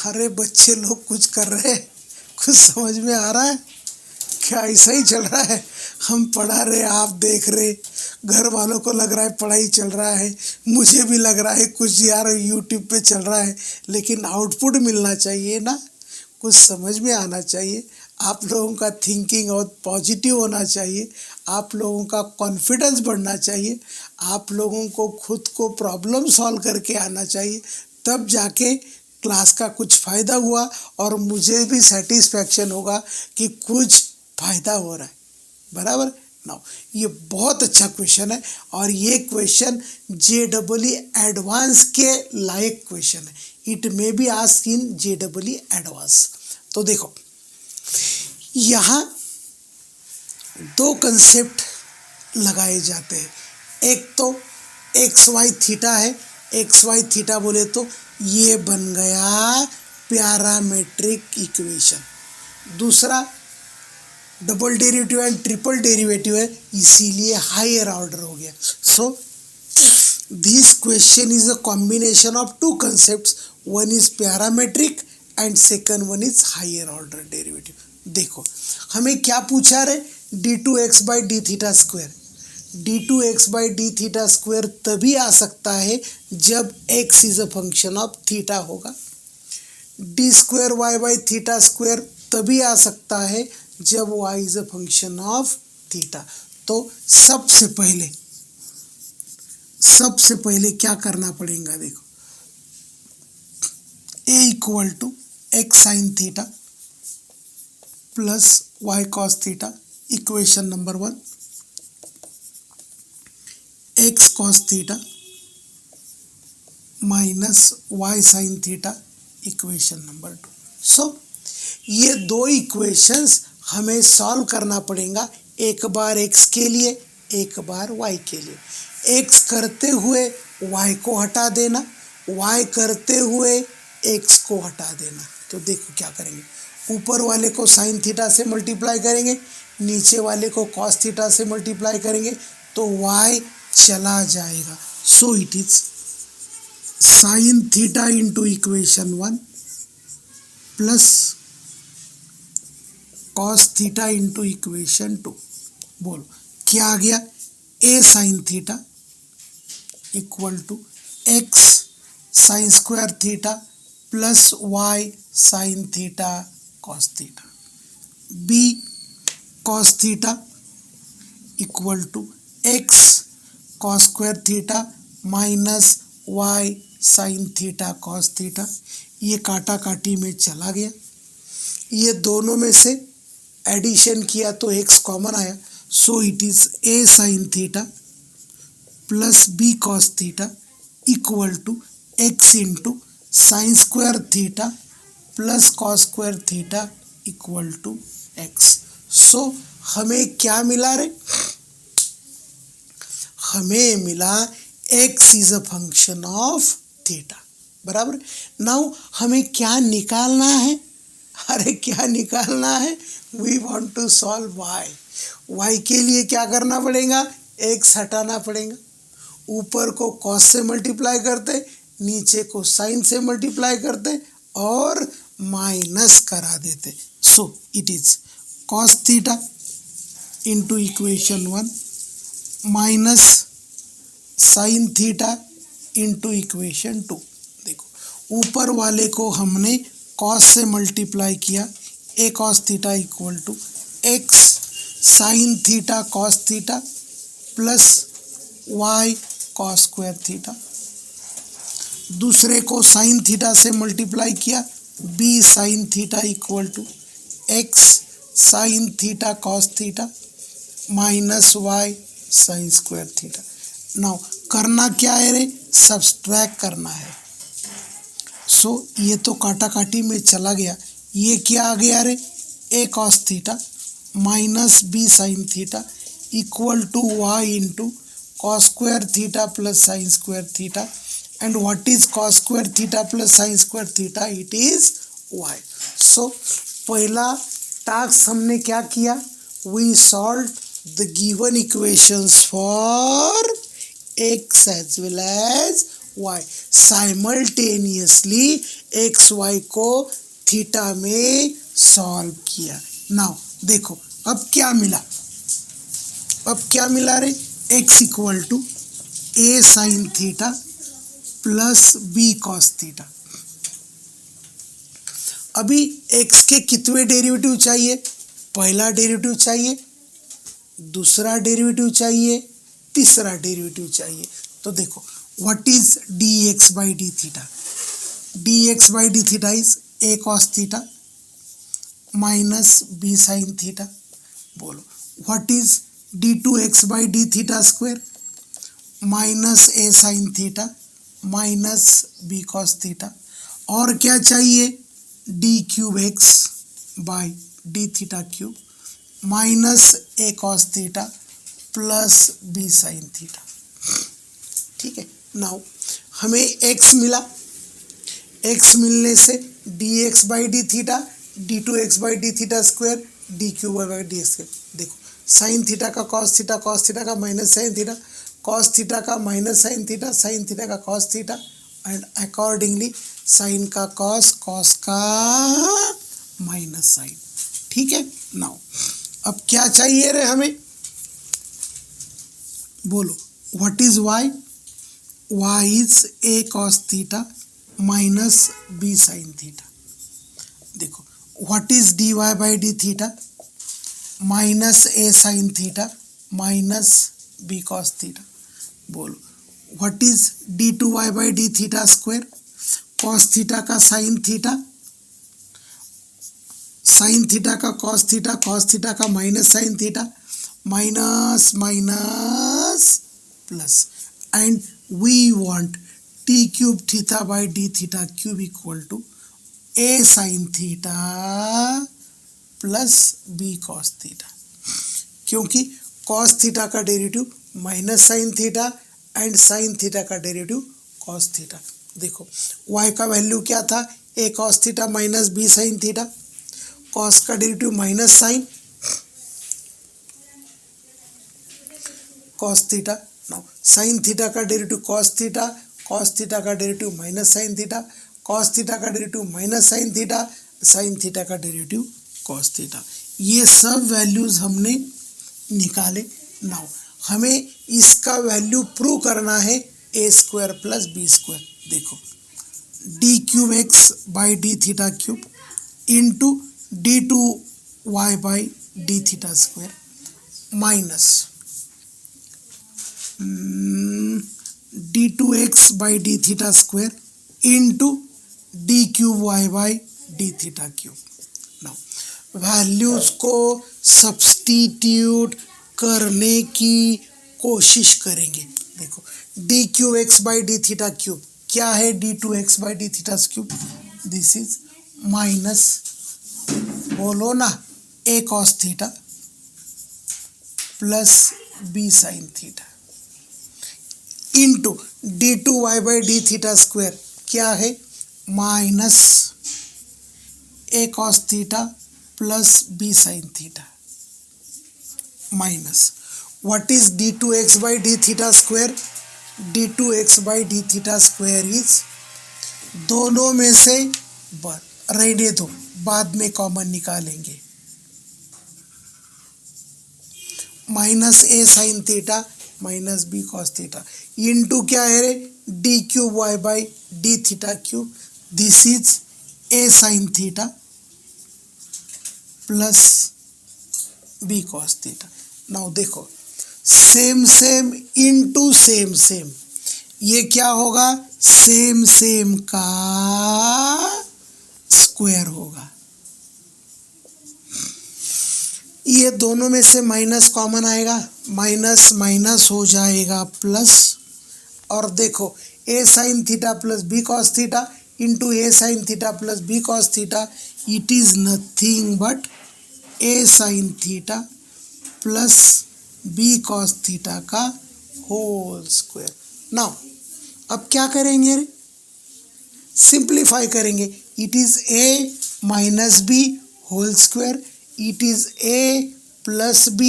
अरे बच्चे लोग कुछ कर रहे हैं, कुछ समझ में आ रहा है क्या? ऐसा ही चल रहा है, हम पढ़ा रहे आप देख रहे, घर वालों को लग रहा है पढ़ाई चल रहा है, मुझे भी लग रहा है कुछ यार यूट्यूब पे चल रहा है, लेकिन आउटपुट मिलना चाहिए ना, कुछ समझ में आना चाहिए। आप लोगों का थिंकिंग और पॉजिटिव होना चाहिए, आप लोगों का कॉन्फिडेंस बढ़ना चाहिए, आप लोगों को खुद को प्रॉब्लम सॉल्व करके आना चाहिए, तब जाके क्लास का कुछ फ़ायदा हुआ और मुझे भी सेटिस्फैक्शन होगा कि कुछ फ़ायदा हो रहा है। बराबर नाउ ये बहुत अच्छा क्वेश्चन है और ये क्वेश्चन JEE एडवांस के लायक क्वेश्चन है। It may be asked in JEE advance. तो देखो यहाँ दो कंसेप्ट लगाए जाते हैं, एक तो XY थीटा है, XY थीटा बोले तो ये बन गया पैरामेट्रिक इक्वेशन, दूसरा double derivative and triple derivative है, इसीलिए हायर ऑर्डर हो गया। So this question is a combination of two concepts, one is parametric and second one is higher order derivative. देखो हमें क्या पूछा रे, d2x/d θ²। d2x/d θ² तभी आ सकता है जब x is a function of theta होगा, d2y/θ² तभी आ सकता है जब y is a function of theta. तो सबसे पहले क्या करना पड़ेगा, देखो a = x sin theta plus y cos theta, equation number 1, x cos theta minus y sin theta, equation number 2। सो ये दो इक्वेशंस हमें सॉल्व करना पड़ेगा, एक बार x के लिए एक बार y के लिए। x करते हुए y को हटा देना, y करते हुए x को हटा देना। तो देखो क्या करेंगे, ऊपर वाले को साइन थीटा से मल्टीप्लाई करेंगे, नीचे वाले को कॉस थीटा से मल्टीप्लाई करेंगे तो y चला जाएगा। So it is sine theta into equation 1 plus cos theta into equation 2। बोलो क्या आ गया, a sine theta equal to x sine square theta plus y sine theta cos theta, b cos theta equal to x cos square theta minus y sine theta cos theta. ये काटा काटी में चला गया, ये दोनों में से एडिशन किया तो x कॉमन आया, so it is a sine theta plus b cos theta equal to x into sine square theta plus cos square theta equal to x। सो हमें क्या मिला रे, हमें मिला x is a function of theta. बराबर। Now हमें क्या निकालना है, अरे क्या निकालना है, we want to solve y के लिए क्या करना पड़ेगा, x हटाना पड़ेगा, ऊपर को cos से मल्टीप्लाई करते, नीचे को sin से मल्टीप्लाई करते और माइनस करा देते। सो it is cos theta into equation 1 minus sin theta into equation 2। देखो ऊपर वाले को हमने cos से मल्टीप्लाई किया, a cos theta equal to x sine theta cos theta plus y cos square theta, दूसरे को साइन थीटा से मल्टीप्लाई किया, b sine theta equal to x sine theta cos theta minus y sine square theta. Now करना क्या है रे, subtract करना है। सो ये तो काटा काटी में चला गया, ये क्या आ गया रे, a cos theta minus b sine theta equal to y into cos square theta plus sine square theta, and what is cos square theta plus sine square theta, it is y। So पहला task हमने क्या किया, we solve the given equations for x as well as y, simultaneously x y को theta में solve किया। Now देखो अब क्या मिला रे, x equal to a sine theta plus b cos theta. अभी x के कितने डेरिवेटिव चाहिए, पहला डेरिवेटिव चाहिए, दूसरा डेरिवेटिव चाहिए, तीसरा डेरिवेटिव चाहिए। तो देखो what is dx by D theta, dx by D theta is a cos theta minus b sine theta. बोलो what is d2x by D theta square minus a sine theta minus b cos theta. और क्या चाहिए, d cube x by D theta cube minus a cos theta plus b sine theta. ठीक है, now हमें x मिला, x मिलने से dx by D theta d2x by D theta square d cube by D square. देखो sine theta का cos theta, cos theta का minus sine theta, cos theta का minus sine theta, sine theta का cos theta and accordingly sine का cos, cos का minus sine. ठीक है, now अब क्या चाहिए रे हमें, बोलो व्हाट इज y, y इज a cos theta minus b sine theta. देखो what is dy by D theta minus a sine theta minus b cos theta. बोलो what is d2y by D theta square, cos theta का sine theta, sine theta का cos theta, cos theta का minus sine theta, minus minus plus and we want t cube theta by D theta cube equal to a sine theta plus b cos theta, क्योंकि cos theta का derivative minus sine theta and sign theta का derivative cos theta. देखो y का value क्या था, a cos theta minus b sine theta, cos का derivative minus sine cos theta. Now sine theta का derivative cos theta, cos theta का derivative minus sine theta, cos theta का derivative minus sine theta, sine theta का derivative cos theta. ये सब values हमने निकाले। Now हमें इसका वैल्यू प्रूव करना है a square plus b square. देखो d cube x by D theta cube into d2y by D theta square minus d2x by D theta square into d cube y by D theta cube. Now values को substitute करने की कोशिश करेंगे। देखो d cube x by D theta cube क्या है, d2x by D theta cube, this is minus, बोलो ना a cos theta plus b sine theta into d2y by D theta square क्या है, minus a cos theta plus b sine theta minus what is d2x by D theta square, d2x by D theta square is, दोनों में से रहने दो, बाद में common निकालेंगे, minus a sine theta minus b cos theta into क्या है रे, d cube y by D theta cube, this is a sine theta plus b cos theta. Now देखो same same into same same, ये क्या होगा, same same का square होगा। ये दोनों में से माइनस कॉमन आएगा, माइनस माइनस हो जाएगा प्लस, और देखो a sine theta plus b cos theta into a sine theta plus b cos theta, it is nothing but a sine theta plus b cos theta का whole square. Now अब क्या करेंगे, simplify करेंगे, it is a minus b whole square, it is a plus b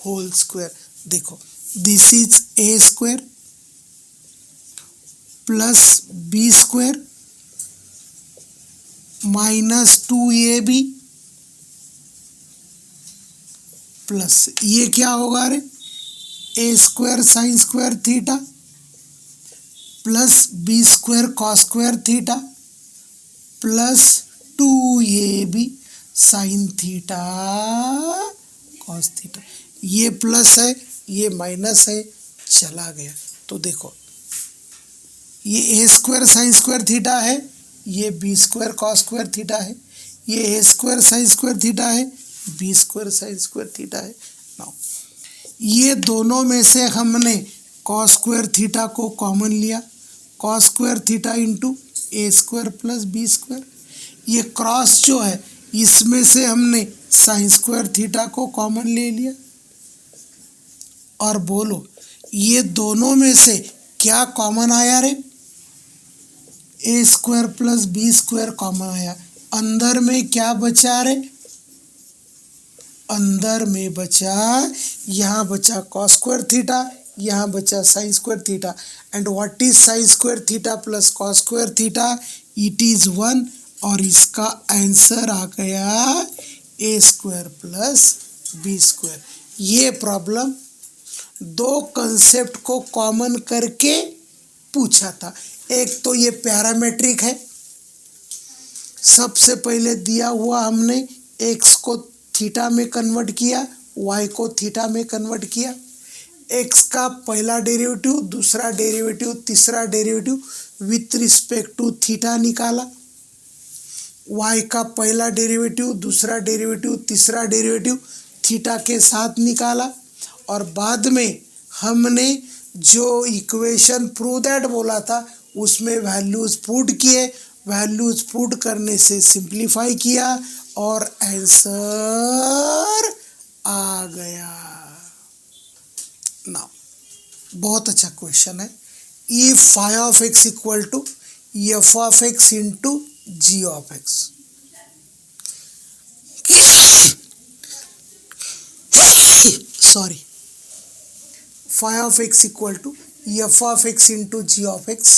whole square. देखो this is a square plus B square minus 2ab plus ये क्या होगा रे, A square sine square theta plus B square cos square theta plus 2ab sine theta cos theta. ये plus है, ये minus है, चला गया। तो देखो ये A square sine square theta है, ये B square cos square theta है, ये A square sine square theta है, B square sine square theta है। नाउ ये दोनों में से हमने कॉस स्क्वायर थीटा को कॉमन लिया, कॉस स्क्वायर थीटा इंटू ए स्क्वायर प्लस बी स्क्वायर। ये क्रॉस जो है इसमें से हमने साइन स्क्वायर थीटा को कॉमन ले लिया। और बोलो ये दोनों में से क्या कॉमन आया रे, A square plus B square common आया। अंदर में क्या बचा रे, अंदर में बचा, यहाँ बचा कॉस स्क्वायर थीटा, यहाँ बचा sign square theta. And what is sine square theta plus cos square theta, it is 1। और इसका आंसर आ गया ए स्क्वायर प्लस बी स्क्वायर। ये प्रॉब्लम दो कंसेप्ट को कॉमन करके पूछा था। एक तो ये पैरामेट्रिक है, सबसे पहले दिया हुआ हमने एक्स को थीटा में कन्वर्ट किया, वाई को थीटा में कन्वर्ट किया। एक्स का पहला डेरिवेटिव, दूसरा डेरिवेटिव, तीसरा derivative with respect to theta निकाला। वाई का पहला डेरिवेटिव, दूसरा डेरिवेटिव, तीसरा डेरिवेटिव थीटा के साथ निकाला। और बाद में हमने जो इक्वेशन प्रूव दैट बोला था उसमें वैल्यूज पुट किए, वैल्यूज पुट करने से सिंप्लीफाई किया और आंसर आ गया। नाउ बहुत अच्छा क्वेश्चन है। If phi of x equal to f of x into ji of x, sorry, phi of x equal to f of x into g of x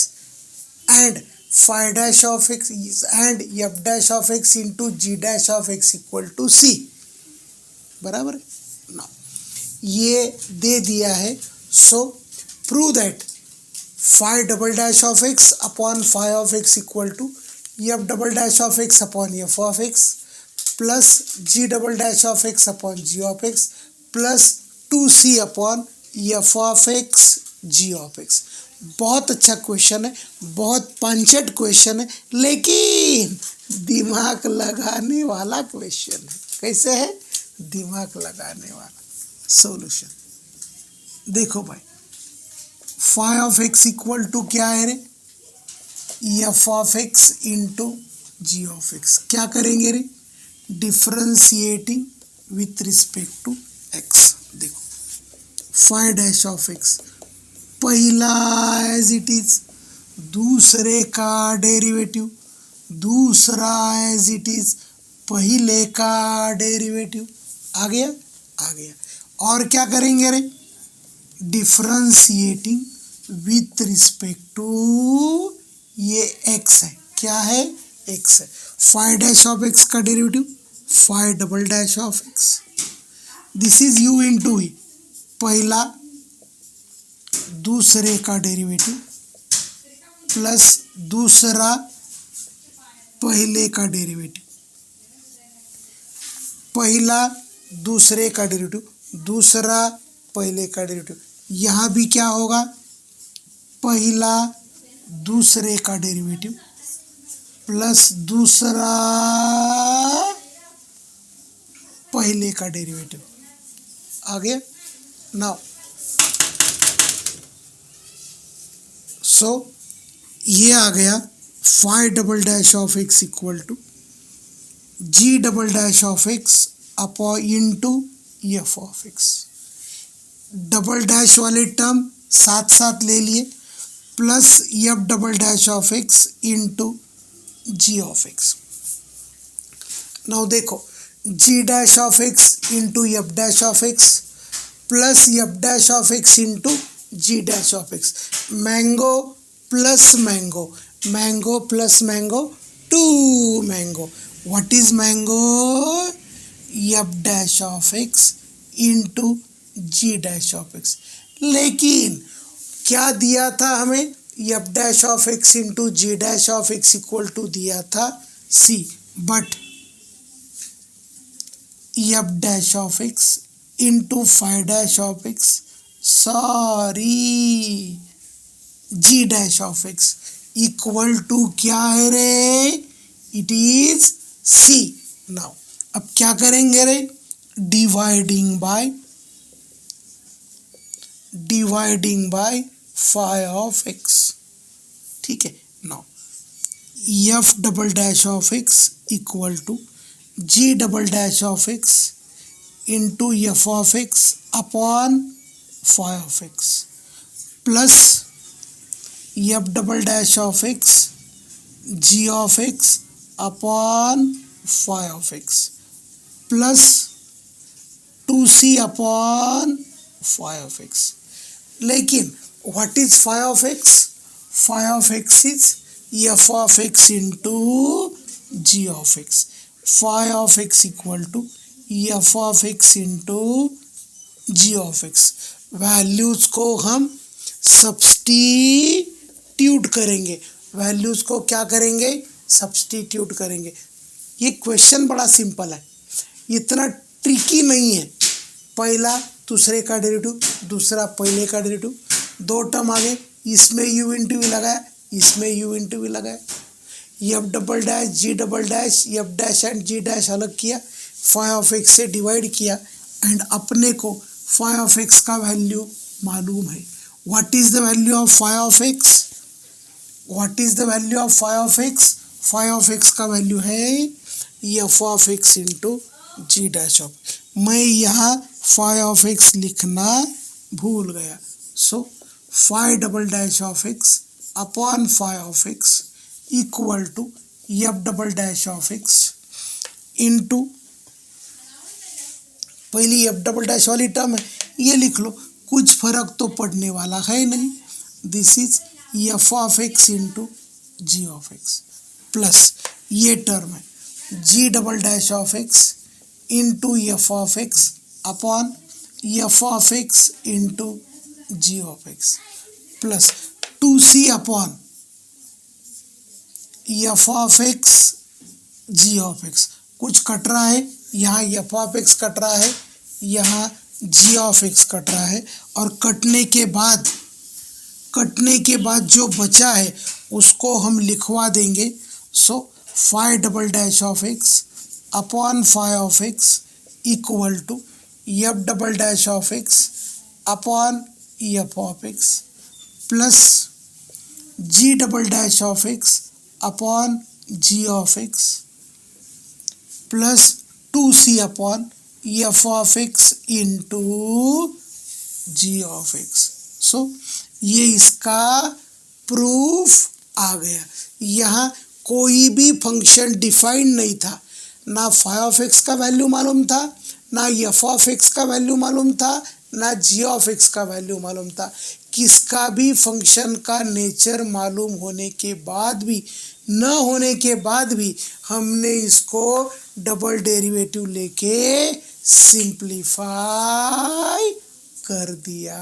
and phi dash of x and f dash of x into g dash of x equal to c, बराबर है ना। ये दे दिया है। So prove that phi double dash of x upon phi of x equal to f double dash of x upon f of x plus g double dash of x upon g of x plus 2c upon f of x g of x. बहुत अच्छा question है, बहुत पंचेट question है, लेकिन दिमाग लगाने वाला question है। कैसे है? दिमाग लगाने वाला। सॉल्यूशन देखो भाई, phi of x equal to क्या है रे, f of x into ji of x. क्या करेंगे रे, differentiating with respect to x. देखो फाई डैश ऑफ एक्स, पहला एज इट इज, दूसरे का डेरिवेटिव, दूसरा एज इट इज, पहले का डेरिवेटिव। आ गया? आ गया। और क्या करेंगे रे, डिफ्रेंशिएटिंग विथ रिस्पेक्ट टू ये एक्स है। क्या है? एक्स है। फाई डैश ऑफ एक्स का derivative phi double dash of X, this is U into he, पहला दूसरे का डेरिवेटिव प्लस दूसरा पहले का डेरिवेटिव, पहला दूसरे का डेरिवेटिव, दूसरा पहले का डेरिवेटिव। यहाँ भी क्या होगा, पहला दूसरे का डेरिवेटिव प्लस दूसरा पहले का डेरिवेटिव। आ गया? नाउ सो ये आ गया phi double dash of x equal to G double dash of X upon into F of X. Double dash वाले टर्म साथ साथ ले लिए, plus F double dash of x into ji of X. Now देखो, G dash of x into F dash of X plus F dash of x into G dash of X. Mango plus mango. Mango plus mango, 2 mango. What is mango? F dash of x into g dash of x. लेकिन क्या दिया था हमें? f dash of x into g dash of x equal to दिया था c. But f dash of x into phi dash of x, sorry, g dash of x equal to क्या है रे? It is c. Now अब क्या करेंगे रे? Dividing by phi of x. ठीक है. Now f double dash of x equal to g double dash of x into f of x upon phi of x plus f double dash of x g of x upon phi of x plus 2c upon phi of x. लेकिन what is phi of x? Phi of x is f of x into g of x. Phi of x equal to f of x into g of x. Values को हम substitute करेंगे. Values को क्या करेंगे? Substitute करेंगे. ये question बड़ा simple है, इतना ट्रिकी नहीं है. पहला दूसरे का डेरिवेटिव, दूसरा पहले का डेरिवेटिव, दो टर्म आ गए, इसमें u इंटू वी लगाया, इसमें u इंटू वी लगाया, f double dash g double dash f dash and g dash अलग किया, phi ऑफ x से डिवाइड किया एंड अपने को phi ऑफ x का वैल्यू मालूम है. What is the value of phi of x? What is the value of phi of x? phi of x का वैल्यू है f of x into g dash of. मैं यहाँ phi of x लिखना भूल गया. So phi double dash of x upon phi of x equal to f double dash of x into पहली f double dash वाली term है, ये लिख लो, कुछ फर्क तो पड़ने वाला है नहीं. This is f of x into g of x plus ये टर्म है g double dash of x into f of x upon f of x into g of x plus 2c upon f of x g of x. कुछ cut रहा है, यहाँ f of x cut रहा है, यहाँ g of x cut रहा है, और कटने के बाद जो बचा है उसको हम लिखवा देंगे. So phi double dash of x upon phi of x equal to f double dash of x upon f of x plus g double dash of x upon g of x plus 2c upon f of x into g of x. So ये इसका proof आ गया. यहाँ कोई भी function defined नहीं था, ना phi of x का वैल्यू मालूम था, ना f ऑफ x का वैल्यू मालूम था, ना g ऑफ x का वैल्यू मालूम था. किसका भी फंक्शन का नेचर मालूम होने के बाद भी, न होने के बाद भी हमने इसको डबल डेरिवेटिव लेके सिंप्लीफाई कर दिया.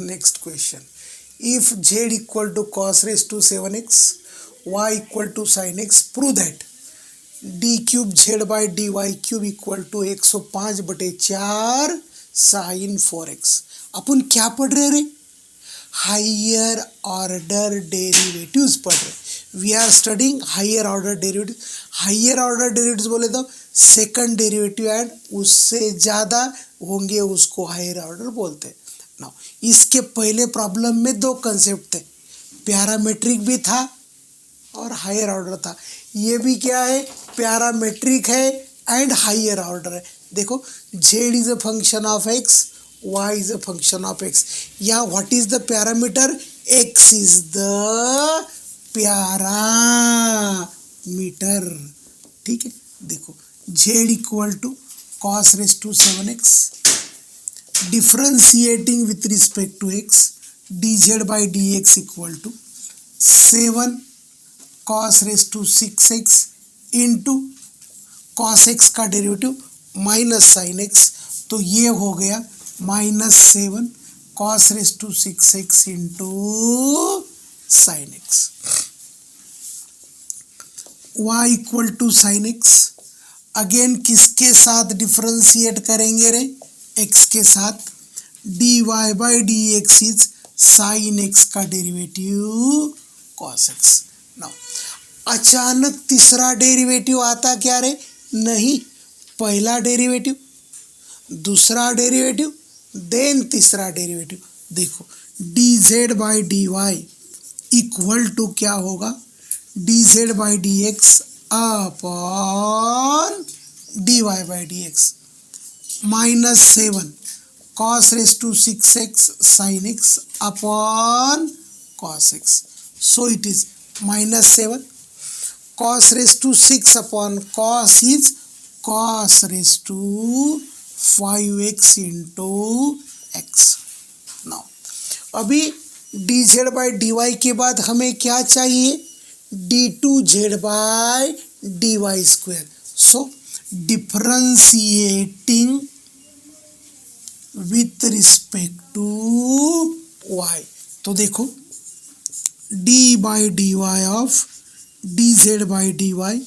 Next question. If z equal to cos raised to 7x, y equal to sin x, prove that d cube z by d y cube equal to 105/4 sin 4x. अपन क्या पढ़ रहे रे? Higher order derivatives पढ़ रहे. We are studying higher order derivative. Higher order derivatives बोले तो second derivative and उससे ज़्यादा होंगे उसको हायर ऑर्डर बोलते हैं. नाउ इसके पहले प्रॉब्लम में दो कंसेप्ट थे, पैरामेट्रिक भी था और हायर ऑर्डर था. ये भी क्या है? पैरामेट्रिक है एंड हायर ऑर्डर है. देखो, z is a function of x, y is a function of x. यहाँ what is the parameter? x is the parameter. ठीक है. देखो, z equal to cos raised to 7x, differentiating with respect to x, dz/dx equal to 7 cos raise to 6x into cos x का derivative minus sine x, तो ये हो गया -7 cos raise to 6x into sine x. y equal to sine x, again किसके साथ differentiate करेंगे रे? x के साथ। dy/dx इज साइन एक्स का डेरिवेटिव cos x। नाउ अचानक तीसरा डेरिवेटिव आता क्या रे? नहीं, पहला डेरिवेटिव, दूसरा डेरिवेटिव, देन तीसरा डेरिवेटिव। देखो dz/dy इक्वल टू क्या होगा? dz/dx upon dy/dx -7 cos raise to 6x sin x upon cos x, so it is -7 cos raise to 6 upon cos is cos raise to 5x into x। Now अभी dz/dy के बाद हमें क्या चाहिए? d2z/dy square. So differentiating with respect to y, तो देखो d/dy of dz/dy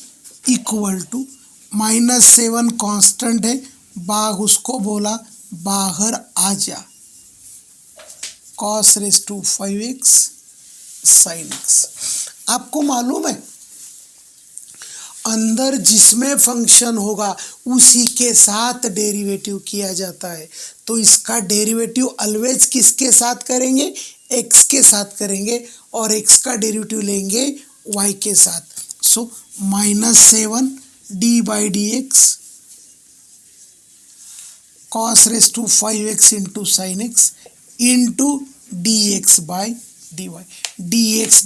equal to -7 constant है, बाघ उसको बोला बाहर आ जा, cos raise to 5x sin x। आपको मालूम है अंदर जिसमें फंक्शन होगा उसी के साथ डेरिवेटिव किया जाता है, तो इसका डेरिवेटिव ऑलवेज किसके साथ करेंगे? x के साथ करेंगे, और x का डेरिवेटिव लेंगे y के साथ। So -7 d/dx cos raise to 5x into sine x into dx/dy,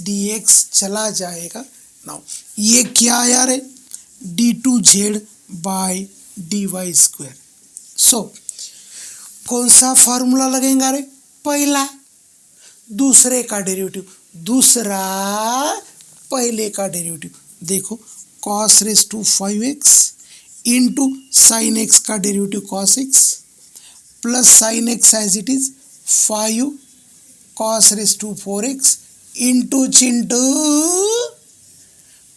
dx चला जाएगा। नाउ ये क्या आया रे? d2z/dy square. सो कौन सा फॉर्मूला लगेगा रे? पहला, दूसरे का डेरिवेटिव, दूसरा पहले का डेरिवेटिव। देखो cos raise to 5x into sine X का derivative cos x plus sine X as it is 5 cos raise to 4x into चिंटू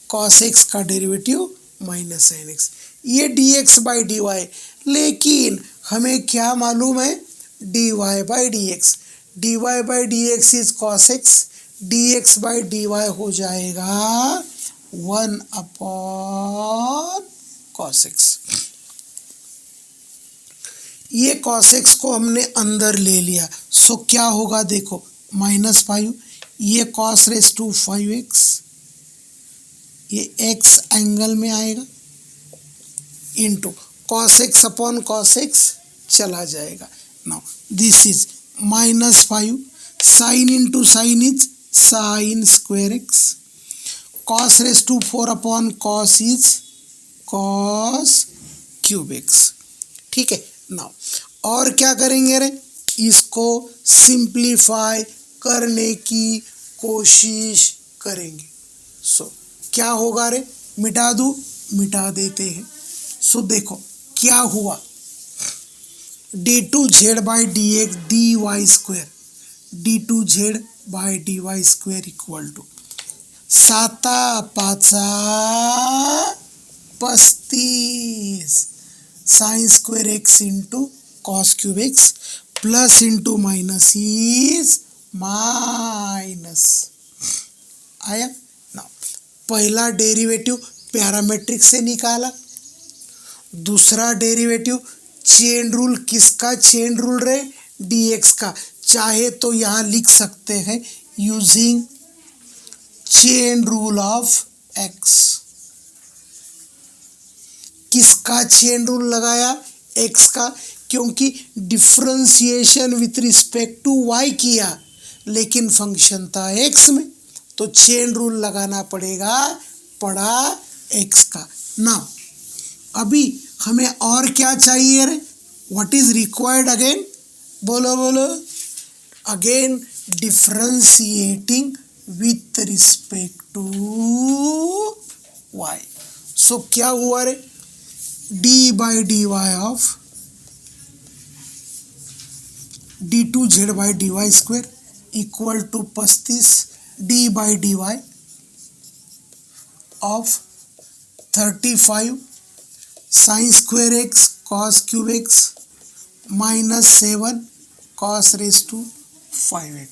cos x का डेरिवेटिव माइनस साइन एक्स, ये dx/dy। लेकिन हमें क्या मालूम है? dy/dx, dy/dx is cos x, dx/dy हो जाएगा 1 अपॉन cos x। ये cos x को हमने अंदर ले लिया, सो क्या होगा? देखो -5, ये cos रेस टू 5x, ये x एंगल में आएगा, into cos x upon cos x चला जाएगा। Now this is -5 sine into sine is sine square x, cos raise to 4 upon cos is cos cube x। ठीक है। Now और क्या करेंगे रे? इसको सिंप्लीफाई करने की कोशिश करेंगे। सो क्या होगा रे? मिटा दूँ? मिटा देते हैं। सो देखो क्या हुआ, d2z/dx dy square, d2z/dy square equal to 7 5 35 sine square x into cos cube x plus into minus is minus आया। ना पहला डेरिवेटिव पैरामेट्रिक से निकाला, दूसरा डेरिवेटिव चेन रूल, किसका चेन रूल रे? dx का। चाहे तो यहाँ लिख सकते हैं using chain rule of x। किसका चेन रूल लगाया? x का, क्योंकि differentiation with respect to y किया, लेकिन फंक्शन था x में, तो चेन रूल लगाना पड़ा x का। ना अभी हमें और क्या चाहिए रे? What is required again? बोलो बोलो। Again differentiating with respect to y। So क्या हुआ रे, d by d y of d2z/dy square equal to 35 d by d y of 35 sine square x cos cube x minus 7 cos raise to 5x।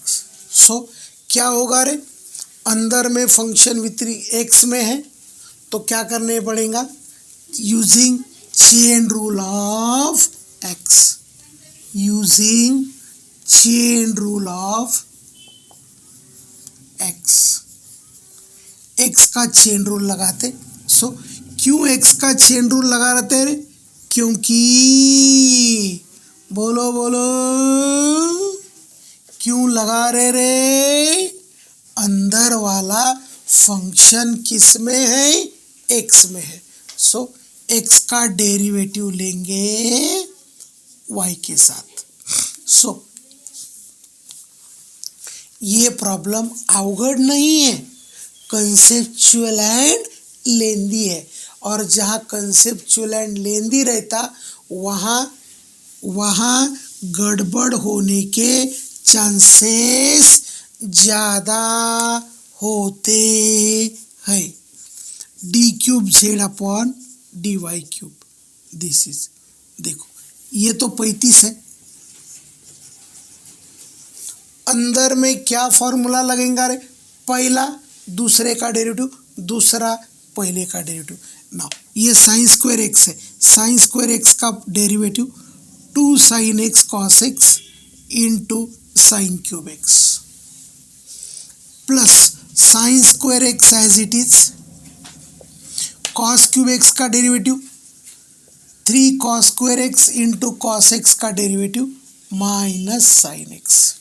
सो क्या होगा रे, अंदर में function वितरी x में है तो क्या करने पड़ेगा, using chain rule of x, using chain rule of x, x का चेन रूल लगाते। सो क्यों एक्स का चेन रूल लगा रहते रे, क्योंकि बोलो बोलो क्यों लगा रहे रे, अंदर वाला फंक्शन किस में है, एक्स में है। सो एक्स का डेरिवेटिव लेंगे वाई के साथ। सो ये प्रॉब्लम अवघड़ नहीं है, कंसेप्चुअल एंड लेंदी है, और जहाँ कंसेप्चुअल एंड लेंदी रहता वहाँ गड़बड़ होने के चांसेस ज़्यादा होते हैं। d3z/dy3 दिस इज, देखो ये तो 35 है, अंदर में क्या फॉर्मूला लगेगा रे, पहला दूसरे का डेरिवेटिव, दूसरा पहले का डेरिवेटिव। ना ये साइन स्क्वायर एक्स है, साइन स्क्वायर एक्स का derivative 2 sine x cos X into sine cube X plus sine square X as it is, cos cube X का derivative 3 cos square X into cos x का derivative minus sine X.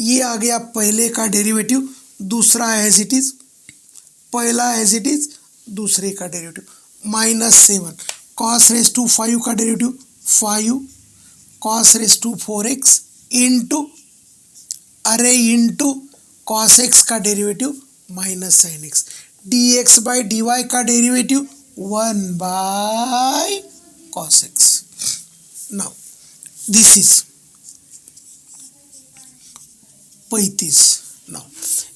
ये आ गया पहले का derivative, दूसरा as it is, पहला as it is, दूसरे का derivative minus 7 cos raise to 5 का derivative 5 cos raise to 4x into cos x का derivative minus sine X, dx by dy का derivative 1 by cos X. Now this is 35। Now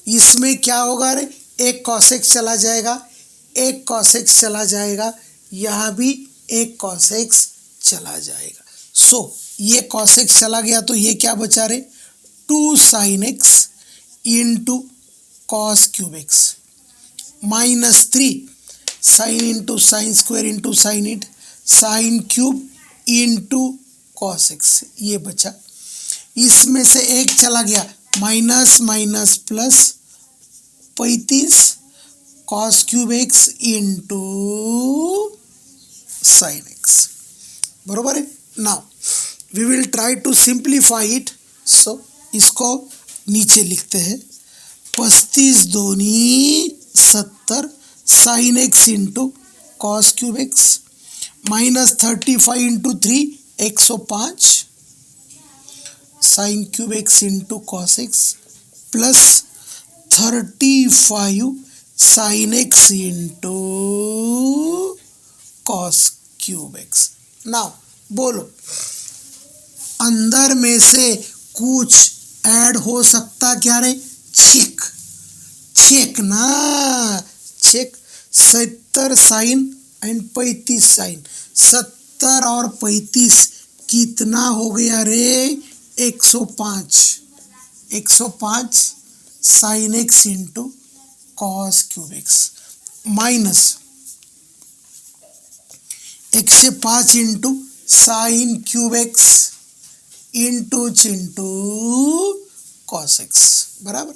इसमें क्या होगा रे, एक cos x चला जाएगा, एक cos x चला जाएगा, यहाँ भी एक cos x चला जाएगा। सो ये cos x चला गया तो ये क्या बचा रे, 2 sin x into cos cube x minus 3 sine into sine square into sine it sine cube into cos x, ये बचा। इसमें से एक चला गया, minus minus plus 35 cos cube x into sine x, बरोबर है। Now we will try to simplify it. So इसको नीचे लिखते हैं, 35 दूनी 70 sine x into cos cube x minus 35 into 3 105 sine cube x into cos x plus 35 sign x into cos cube x. Now बोलो अंदर में से कुछ ऐड हो सकता क्या रे, चेक चेक ना, चेक 70 साइन एंड 35 साइन, 70 और 35 कितना हो गया रे, 105 sine x into cos cube x minus 105 into sine cube x into cos x, बराबर।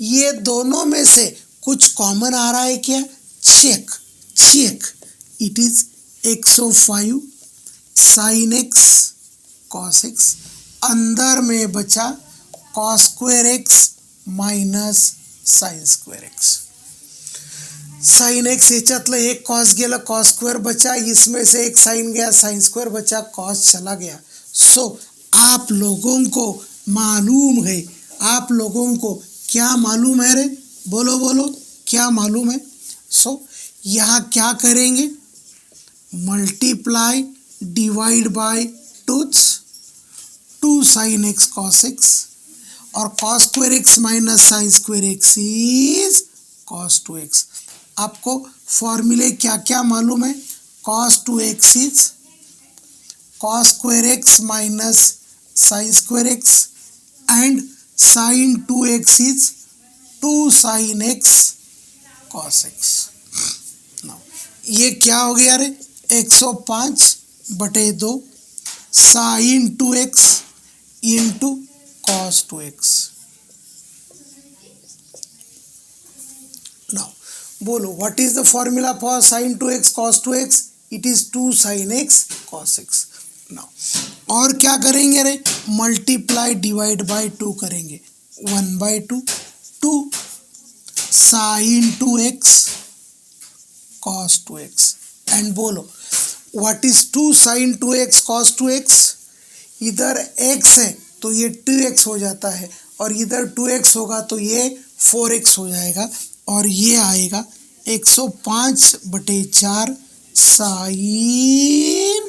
ये दोनों में से कुछ कॉमन आ रहा है क्या, check check, it is 105 sine x cos x, अंदर में बचा cos square x minus sine square x, sine x याच्यातलं एक कॉस गेलं, कॉस स्क्वेअर बचा, इसमें से एक साइन गया, साइन स्क्वेअर बचा, कॉस चला गया। सो आप लोगों को मालूम है, आप लोगों को क्या मालूम है रे? बोलो बोलो, क्या मालूम है? सो यहाँ क्या करेंगे? Multiply divide by tooths, 2 sin x cos x, और cos square x minus sin square x is cos 2x। आपको फॉर्मूले क्या क्या मालूम है? cos 2x is cos square x minus sin square x and sin 2x is 2 sin x cos x। Now, ये क्या हो गया रे? 105/2 sin 2x into cos 2x। Now, बोलो what is the formula for sin 2x cos 2x? It is 2 sin x cos x। Now, और क्या करेंगे रे? मल्टीप्लाई डिवाइड बाय 2 करेंगे, 1/2 2 sin 2x cos 2x। And बोलो what is 2 sin 2x cos 2x? इधर x है तो ये 2x हो जाता है, और इधर 2x होगा तो ये 4x हो जाएगा, और ये आएगा 105/4 sin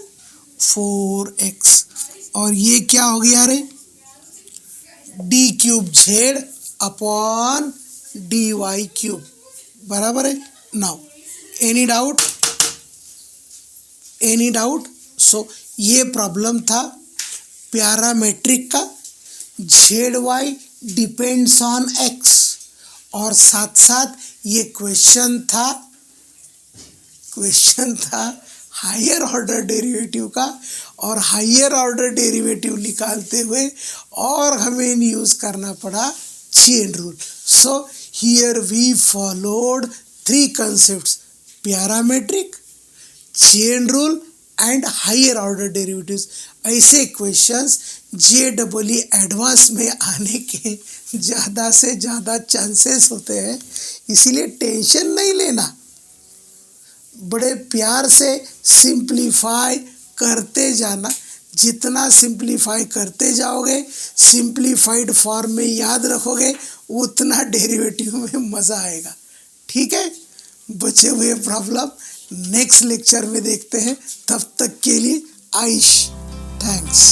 4x। और ये क्या हो गया रे? d³ अपॉन dy³, बराबर है। Now any doubt? Any doubt? So ये प्रॉब्लम था पैरामेट्रिक का, ZY डिपेंड्स ऑन x, और साथ साथ ये क्वेश्चन था हायर ऑर्डर डेरिवेटिव का, और हायर ऑर्डर डेरिवेटिव निकालते हुए और हमें यूज़ करना पड़ा chain rule. So here we followed 3 concepts: parametric, chain rule and higher order derivatives. ऐसे क्वेश्चंस JEE एडवांस में आने के ज़्यादा से ज़्यादा चांसेस होते हैं, इसीलिए टेंशन नहीं लेना, बड़े प्यार से सिंप्लीफाई करते जाना। जितना सिंप्लीफाई करते जाओगे, सिंप्लीफाइड फॉर्म में याद रखोगे, उतना डेरिवेटिव में मज़ा आएगा। ठीक है, बचे हुए प्रॉब्लम नेक्स्ट लेक्चर में देखते हैं। तब तक के लिए आइश, थैंक्स।